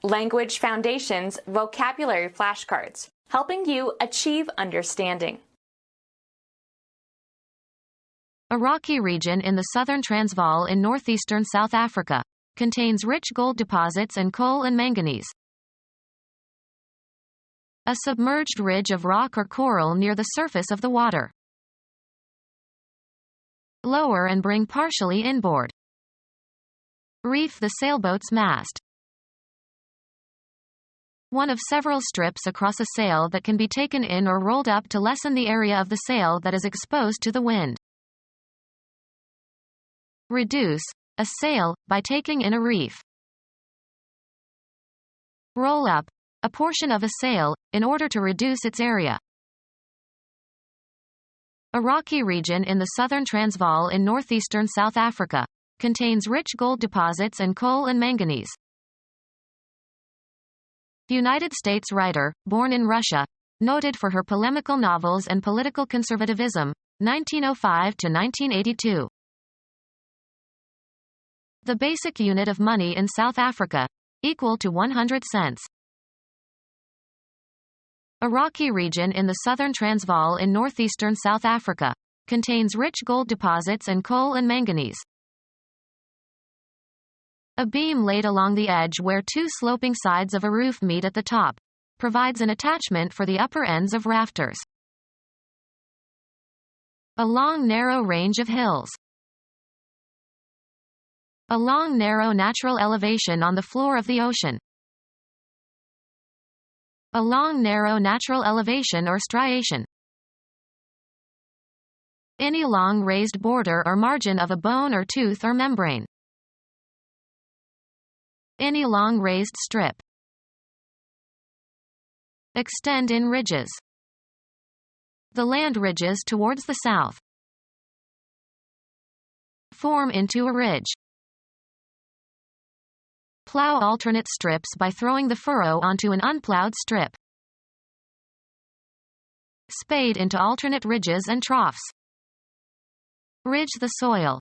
Language Foundations Vocabulary Flashcards, helping you achieve understanding. A rocky region in the southern Transvaal in northeastern South Africa contains rich gold deposits and coal and manganese. A submerged ridge of rock or coral near the surface of the water. Lower and bring partially inboard. Reef the sailboat's mast. One of several strips across a sail that can be taken in or rolled up to lessen the area of the sail that is exposed to the wind. Reduce a sail by taking in a reef. Roll up a portion of a sail in order to reduce its area. A rocky region in the southern Transvaal in northeastern South Africa contains rich gold deposits and coal and manganese. United States writer, born in Russia, noted for her polemical novels and political conservatism, 1905 to 1982. The basic unit of money in South Africa, equal to 100 cents. A rocky region in the southern Transvaal in northeastern South Africa contains rich gold deposits and coal and manganese. A beam laid along the edge where two sloping sides of a roof meet at the top provides an attachment for the upper ends of rafters. A long narrow range of hills. A long narrow natural elevation on the floor of the ocean. A long narrow natural elevation or striation. Any long raised border or margin of a bone or tooth or membrane. Any long raised strip. Extend in ridges. The land ridges towards the south. Form into a ridge. Plow alternate strips by throwing the furrow onto an unplowed strip. Spade into alternate ridges and troughs. Ridge the soil.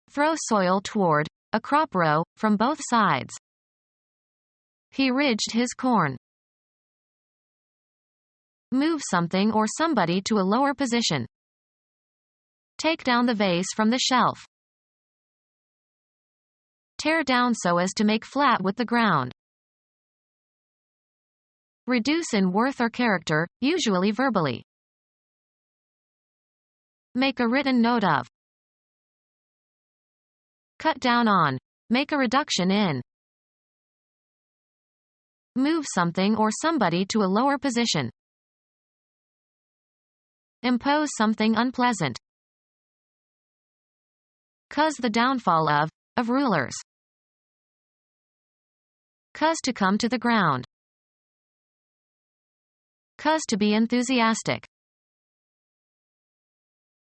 Throw soil toward a crop row from both sides. He ridged his corn. Move something or somebody to a lower position. Take down the vase from the shelf. Tear down so as to make flat with the ground. Reduce in worth or character, usually verbally. Make a written note of. Cut down on. Make a reduction in. Move something or somebody to a lower position. Impose something unpleasant. Cause the downfall of rulers. Cause to come to the ground. Cause to be enthusiastic.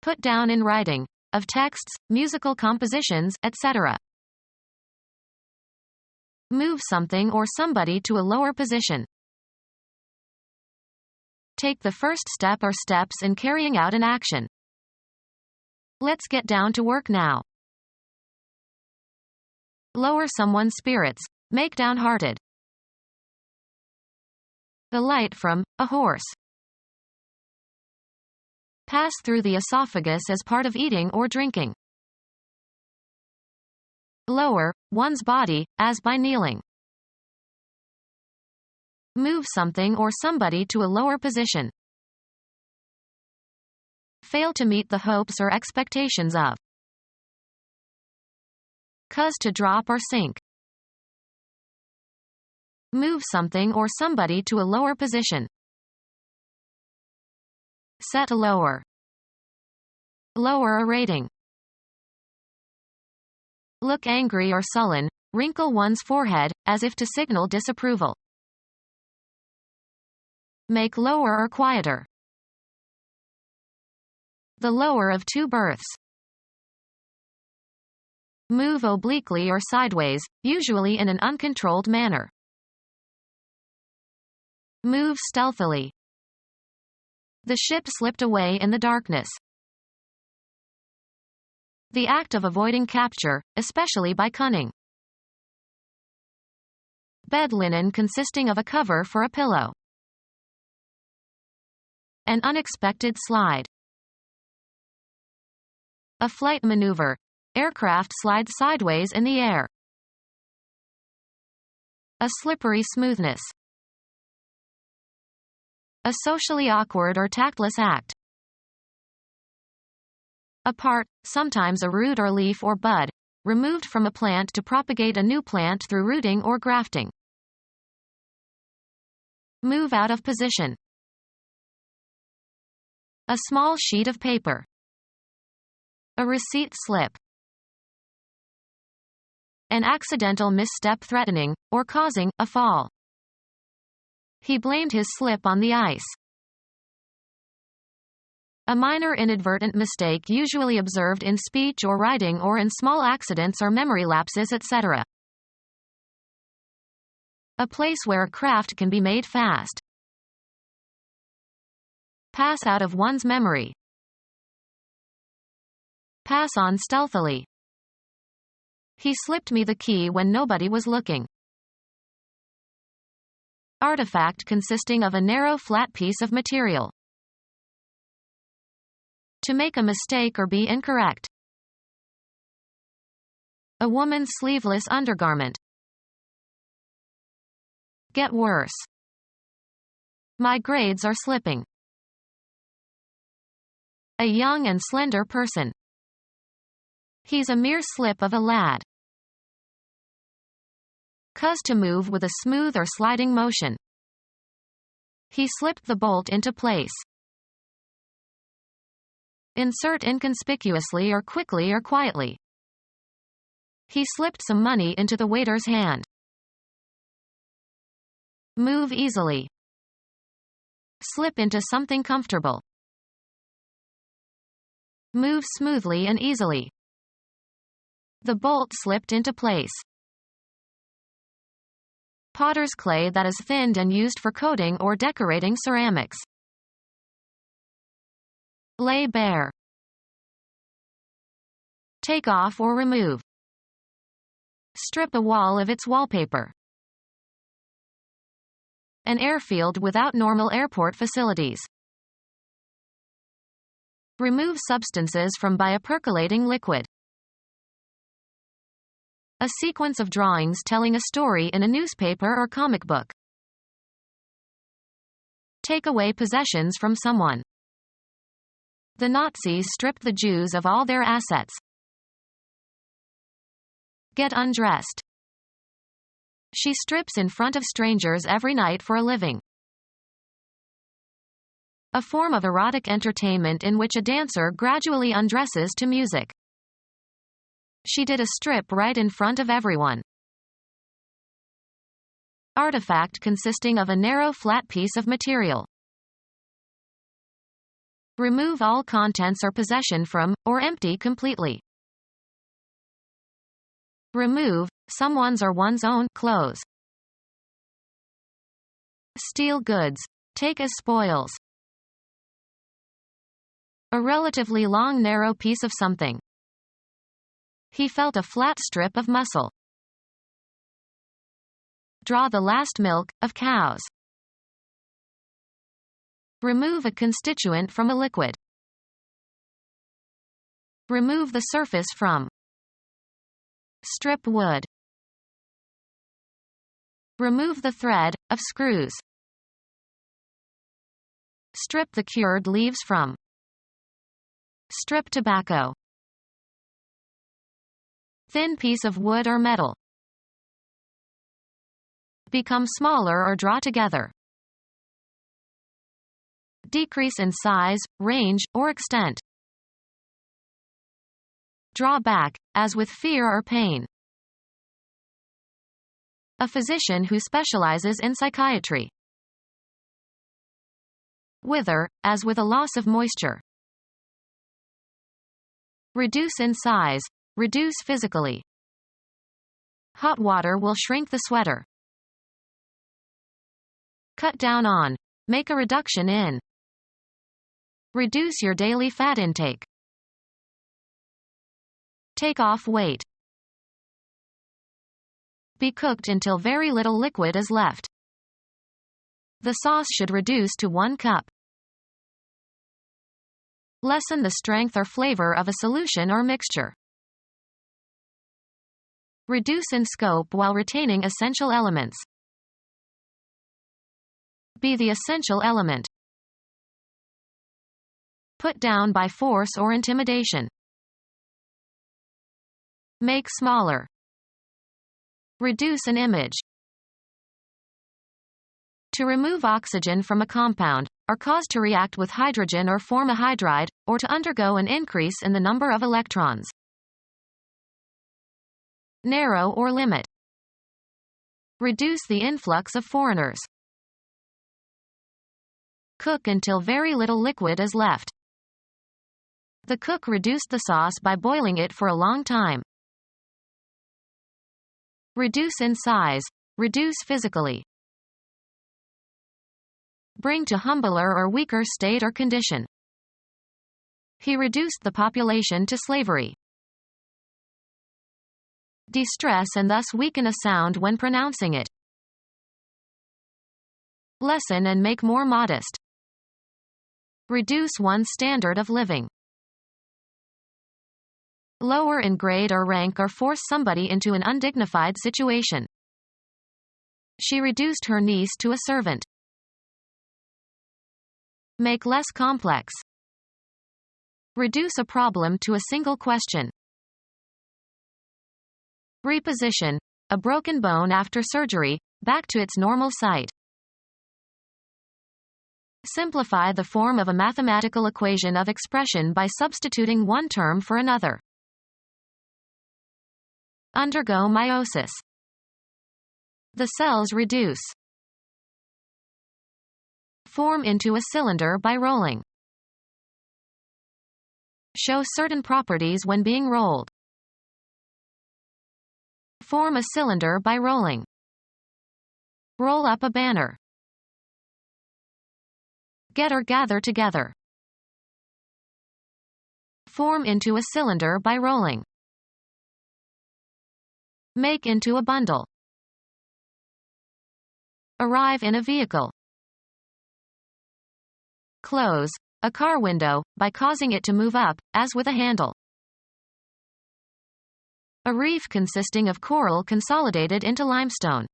Put down in writing, of texts, musical compositions, etc. Move something or somebody to a lower position. Take the first step or steps in carrying out an action. Let's get down to work now. Lower someone's spirits, make downhearted. Alight from a horse. Pass through the esophagus as part of eating or drinking. Lower one's body, as by kneeling. Move something or somebody to a lower position. Fail to meet the hopes or expectations of. Cause to drop or sink. Move something or somebody to a lower position. Set lower. Lower a rating. Look angry or sullen, wrinkle one's forehead, as if to signal disapproval. Make lower or quieter. The lower of two berths. Move obliquely or sideways, usually in an uncontrolled manner. Move stealthily. The ship slipped away in the darkness. The act of avoiding capture, especially by cunning. Bed linen consisting of a cover for a pillow. An unexpected slide. A flight maneuver. Aircraft slides sideways in the air. A slippery smoothness. A socially awkward or tactless act. A part, sometimes a root or leaf or bud, removed from a plant to propagate a new plant through rooting or grafting. Move out of position. A small sheet of paper. A receipt slip. An accidental misstep threatening, or causing, a fall. He blamed his slip on the ice. A minor inadvertent mistake usually observed in speech or writing or in small accidents or memory lapses, etc. A place where a craft can be made fast. Pass out of one's memory. Pass on stealthily. He slipped me the key when nobody was looking. Artifact consisting of a narrow flat piece of material. To make a mistake or be incorrect. A woman's sleeveless undergarment. Get worse. My grades are slipping. A young and slender person. He's a mere slip of a lad. Cause to move with a smooth or sliding motion. He slipped the bolt into place. Insert inconspicuously or quickly or quietly. He slipped some money into the waiter's hand. Move easily. Slip into something comfortable. Move smoothly and easily. The bolt slipped into place. Potter's clay that is thinned and used for coating or decorating ceramics. Lay bare. Take off or remove. Strip a wall of its wallpaper. An airfield without normal airport facilities. Remove substances from by a percolating liquid. A sequence of drawings telling a story in a newspaper or comic book. Take away possessions from someone. The Nazis stripped the Jews of all their assets. Get undressed. She strips in front of strangers every night for a living. A form of erotic entertainment in which a dancer gradually undresses to music. She did a strip right in front of everyone. Artifact consisting of a narrow flat piece of material. Remove all contents or possession from, or empty completely. Remove, someone's or one's own, clothes. Steal goods. Take as spoils. A relatively long narrow piece of something. He felt a flat strip of muscle. Draw the last milk, of cows. Remove a constituent from a liquid. Remove the surface from. Strip wood. Remove the thread, of screws. Strip the cured leaves from. Strip tobacco. Thin piece of wood or metal. Become smaller or draw together. Decrease in size, range, or extent. Draw back, as with fear or pain. A physician who specializes in psychiatry. Wither, as with a loss of moisture. Reduce in size. Reduce physically. Hot water will shrink the sweater. Cut down on. Make a reduction in. Reduce your daily fat intake. Take off weight. Be cooked until very little liquid is left. The sauce should reduce to 1 cup. Lessen the strength or flavor of a solution or mixture. Reduce in scope while retaining essential elements. Be the essential element. Put down by force or intimidation. Make smaller. Reduce an image. To remove oxygen from a compound, or cause to react with hydrogen or form a hydride, or to undergo an increase in the number of electrons. Narrow or limit. Reduce the influx of foreigners. Cook until very little liquid is left. The cook reduced the sauce by boiling it for a long time. Reduce in size. Reduce physically. Bring to humbler or weaker state or condition. He reduced the population to slavery. Distress and thus weaken a sound when pronouncing it. Lessen and make more modest. Reduce one's standard of living. Lower in grade or rank or force somebody into an undignified situation. She reduced her niece to a servant. Make less complex. Reduce a problem to a single question. Reposition, a broken bone after surgery, back to its normal site. Simplify the form of a mathematical equation of expression by substituting one term for another. Undergo meiosis. The cells reduce. Form into a cylinder by rolling. Show certain properties when being rolled. Form a cylinder by rolling. Roll up a banner. Get or gather together. Form into a cylinder by rolling. Make into a bundle. Arrive in a vehicle. Close a car window by causing it to move up, as with a handle. A reef consisting of coral consolidated into limestone.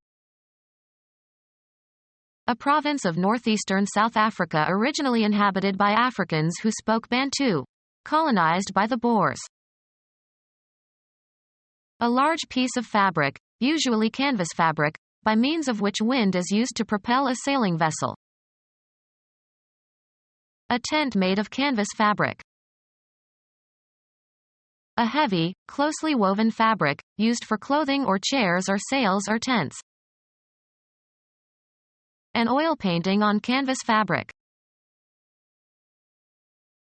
A province of northeastern South Africa originally inhabited by Africans who spoke Bantu, colonized by the Boers. A large piece of fabric, usually canvas fabric, by means of which wind is used to propel a sailing vessel. A tent made of canvas fabric. A heavy, closely woven fabric, used for clothing or chairs or sails or tents. An oil painting on canvas fabric.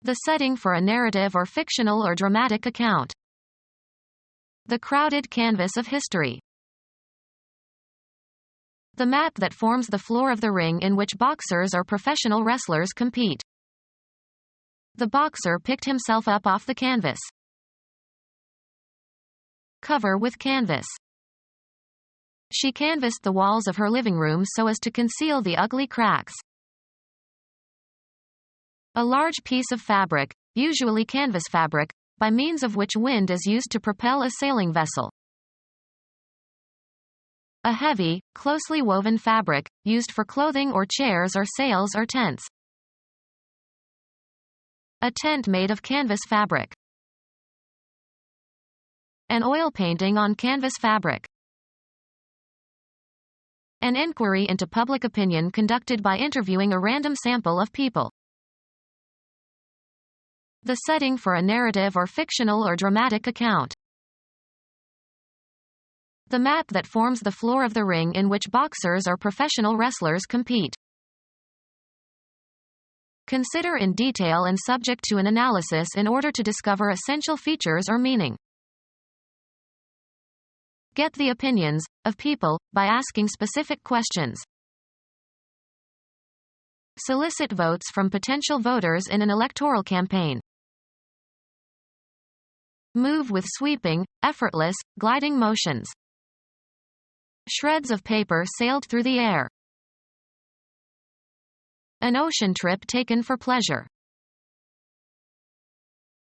The setting for a narrative or fictional or dramatic account. The crowded canvas of history. The map that forms the floor of the ring in which boxers or professional wrestlers compete. The boxer picked himself up off the canvas. Cover with canvas. She canvassed the walls of her living room so as to conceal the ugly cracks. A large piece of fabric, usually canvas fabric, by means of which wind is used to propel a sailing vessel. A heavy, closely woven fabric, used for clothing or chairs or sails or tents. A tent made of canvas fabric. An oil painting on canvas fabric. An inquiry into public opinion conducted by interviewing a random sample of people. The setting for a narrative or fictional or dramatic account. The map that forms the floor of the ring in which boxers or professional wrestlers compete. Consider in detail and subject to an analysis in order to discover essential features or meaning. Get the opinions of people by asking specific questions. Solicit votes from potential voters in an electoral campaign. Move with sweeping, effortless, gliding motions. Shreds of paper sailed through the air. An ocean trip taken for pleasure.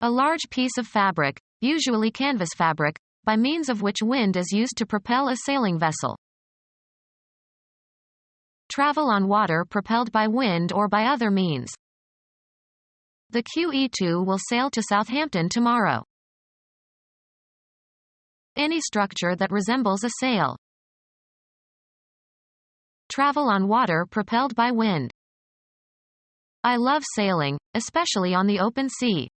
A large piece of fabric, usually canvas fabric, by means of which wind is used to propel a sailing vessel. Travel on water propelled by wind or by other means. The QE2 will sail to Southampton tomorrow. Any structure that resembles a sail. Travel on water propelled by wind. I love sailing, especially on the open sea.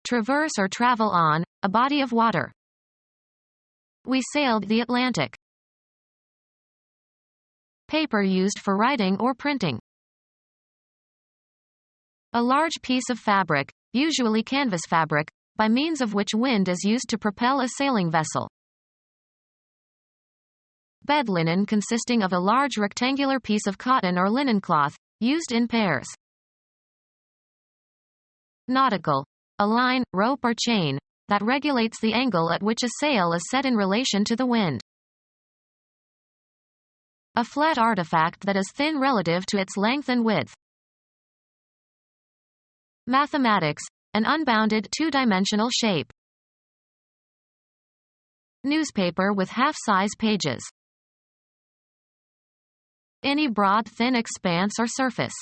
Traverse or travel on a body of water. We sailed the Atlantic. Paper used for writing or printing. A large piece of fabric, usually canvas fabric, by means of which wind is used to propel a sailing vessel. Bed linen consisting of a large rectangular piece of cotton or linen cloth, used in pairs. Nautical. A line, rope or chain, that regulates the angle at which a sail is set in relation to the wind. A flat artifact that is thin relative to its length and width. Mathematics. An unbounded two-dimensional shape. Newspaper with half-size pages. Any broad thin expanse or surface.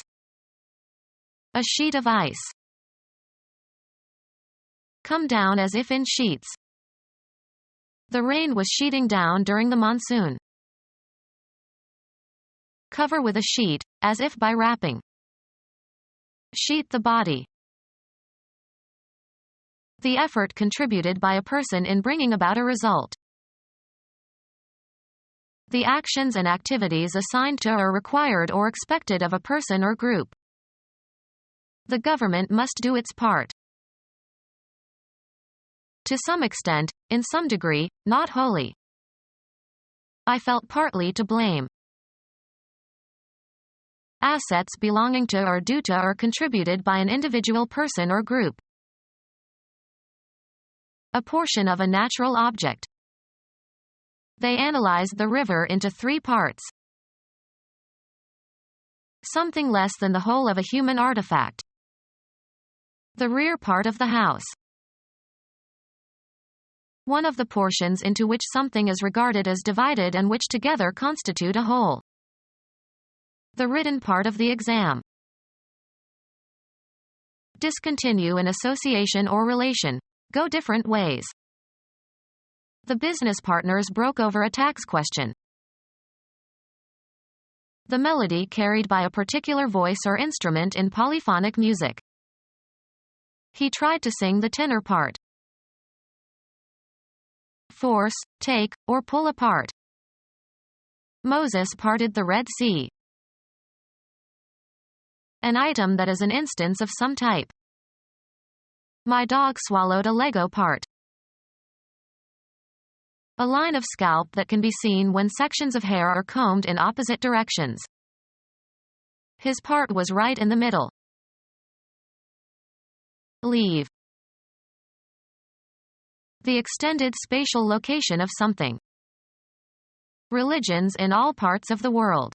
A sheet of ice. Come down as if in sheets. The rain was sheeting down during the monsoon. Cover with a sheet, as if by wrapping. Sheet the body. The effort contributed by a person in bringing about a result. The actions and activities assigned to or required or expected of a person or group. The government must do its part. To some extent, in some degree, not wholly. I felt partly to blame. Assets belonging to or due to or contributed by an individual person or group. A portion of a natural object. They analyzed the river into 3 parts. Something less than the whole of a human artifact. The rear part of the house. One of the portions into which something is regarded as divided and which together constitute a whole. The written part of the exam. Discontinue an association or relation. Go different ways. The business partners broke over a tax question. The melody carried by a particular voice or instrument in polyphonic music. He tried to sing the tenor part. Force, take, or pull apart. Moses parted the Red Sea. An item that is an instance of some type. My dog swallowed a Lego part. A line of scalp that can be seen when sections of hair are combed in opposite directions. His part was right in the middle. Leave. The extended spatial location of something. Religions in all parts of the world.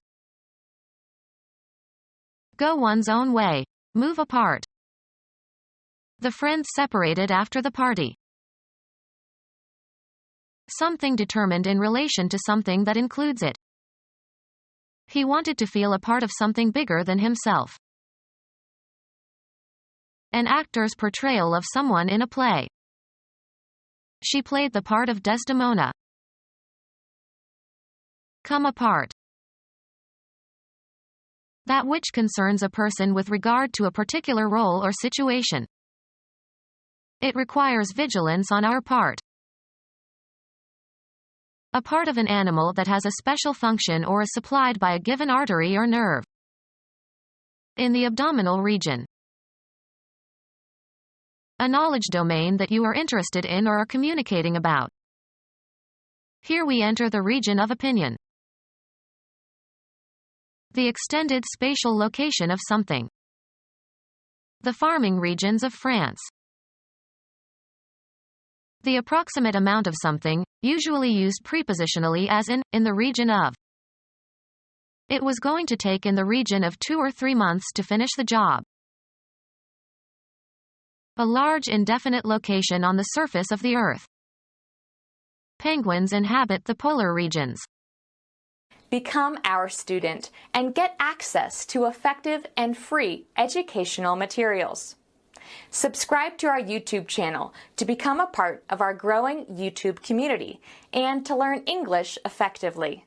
Go one's own way. Move apart. The friends separated after the party. Something determined in relation to something that includes it. He wanted to feel a part of something bigger than himself. An actor's portrayal of someone in a play. She played the part of Desdemona. Come apart. That which concerns a person with regard to a particular role or situation. It requires vigilance on our part. A part of an animal that has a special function or is supplied by a given artery or nerve. In the abdominal region. A knowledge domain that you are interested in or are communicating about. Here we enter the region of opinion. The extended spatial location of something. The farming regions of France. the approximate amount of something, usually used prepositionally as in the region of. It was going to take in the region of 2 or 3 months to finish the job. A large indefinite location on the surface of the Earth. Penguins inhabit the polar regions. Become our student and get access to effective and free educational materials. Subscribe to our YouTube channel to become a part of our growing YouTube community and to learn English effectively.